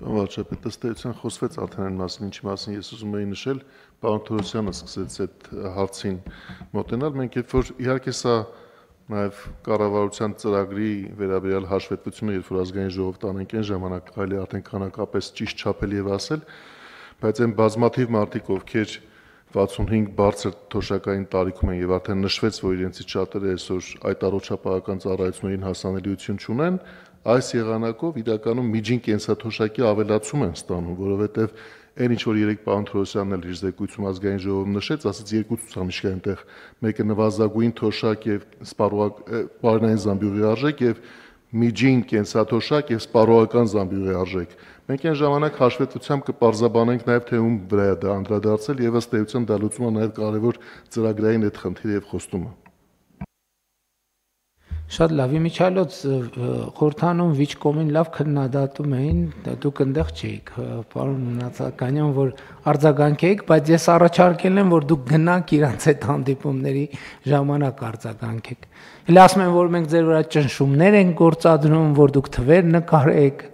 Վարչապետ, ըստ էության խոսվեց արդեն այն մասին, ինչի մասին ես ուզում էի նշել, պարոն Թորոսյանը սկսեց այդ հարցին մոտենալ, մենք երբ որ իհարկե սա նաև կառավարության ծրագրի վերաբերյալ հաշվետվությունը, երբ որ ազգային ժողով տանենք այն ժամանակ կարելի է արդեն քանակապես ճիշտ չափել եւ ասել, բայց այն բազմաթիվ մարդիկ, ովքեր 65 բարձր թոշակային տարիքում են եւ արդեն նշվեց, որ իրենցից շատերը այսօր այդ առողջապահական ծառայություններին հասանելիություն չունեն, այս եղանակով իրականում միջին կենսաթոշակի ավելացում են ստանում, որովհետեւ այն ինչ որ երեք պարոն Թորոսյանն էլ իր զեկույցում ազգային ժողովում նշեց, ասաց երկու ցուցանիշ կա այնտեղ, մեկը նվազագույն թոշակ եւ սպառողական զամբյուղի արժեք եւ միջին կենսաթոշակ եւ սպառողական զամբյուղի արժեք։ Մենք այն ժամանակ հաշվետվությամբ կպարզաբանենք նաեւ թե ում վրա է դա անդրադարձել եւ ըստ էության դա լուծում է նաեւ կարեւոր ծրագրային այդ խնդիրը եւ խոստումը։ Շատ լավ, իմիջիալոց խորհրդանում վիճկոմին լավ քննադատում էին, դուք այնտեղ չէիք, պարոն Նացականյան, որ արձագանքեիք, բայց ես առաջարկել եմ, որ դուք գնաք իրանց այդ հանդիպումների ժամանակ արձագանքեք։ Էլ ասում են, որ մենք ձեր վրա ճնշումներ ենք գործադրում, որ դուք թվեր նկարեք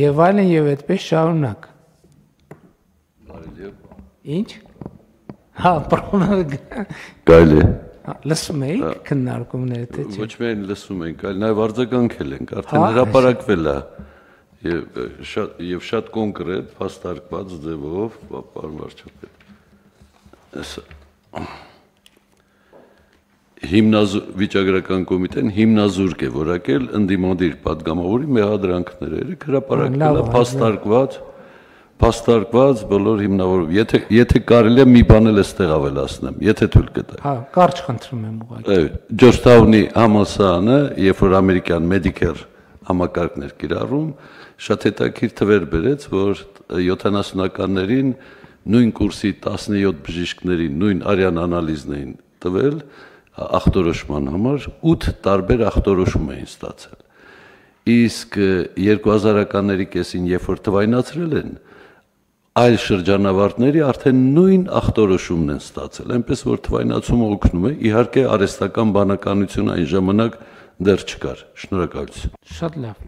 եւ այլն եւ այդպես շարունակ։ Ինչ։ Հա, պարոն Կարելի է։ Լսում եք քննարկումները թե չէ։ Ոչ միայն լսում ենք, այլ նաև արձագանքել ենք, արդեն հրապարակվել է եւ շատ կոնկրետ, փաստարկված ձևով, պարոն վարչապետ։ Վիճակագրական կոմիտեն հիմնազուրկ է որակել ընդդիմադիր պատգամավորի մեղադրանքները, հրապարակվել է փաստարկված բոլոր հիմնավորով։ Եթե կարելի է մի բան էլ էստեղ ավելացնեմ, եթե թույլ կտաք։ Հա, կարճ խնդրում եմ ուղղակի։ Ջորջթաունի համալսարանը, երբ որ ամերիկյան Medicare համակարգն էր կիրառում, շատ հետաքրքիր թվեր բերեց, որ 70-ականներին նույն կուրսի 17 բժիշկների նույն արյան անալիզն էին տվել ախտորոշման համար, 8 տարբեր ախտորոշում էին ստացել։ Իսկ 2000-ականների կեսին, երբ որ թվայնացրել են, այլ շրջանավարտների արդեն նույն ախտորոշումն են ստացել, այնպես որ թվայնացումը օգնում է, իհարկե արհեստական բանականություն այն ժամանակ դեռ չկար։ Շնորհակալություն։ Շատ լավ։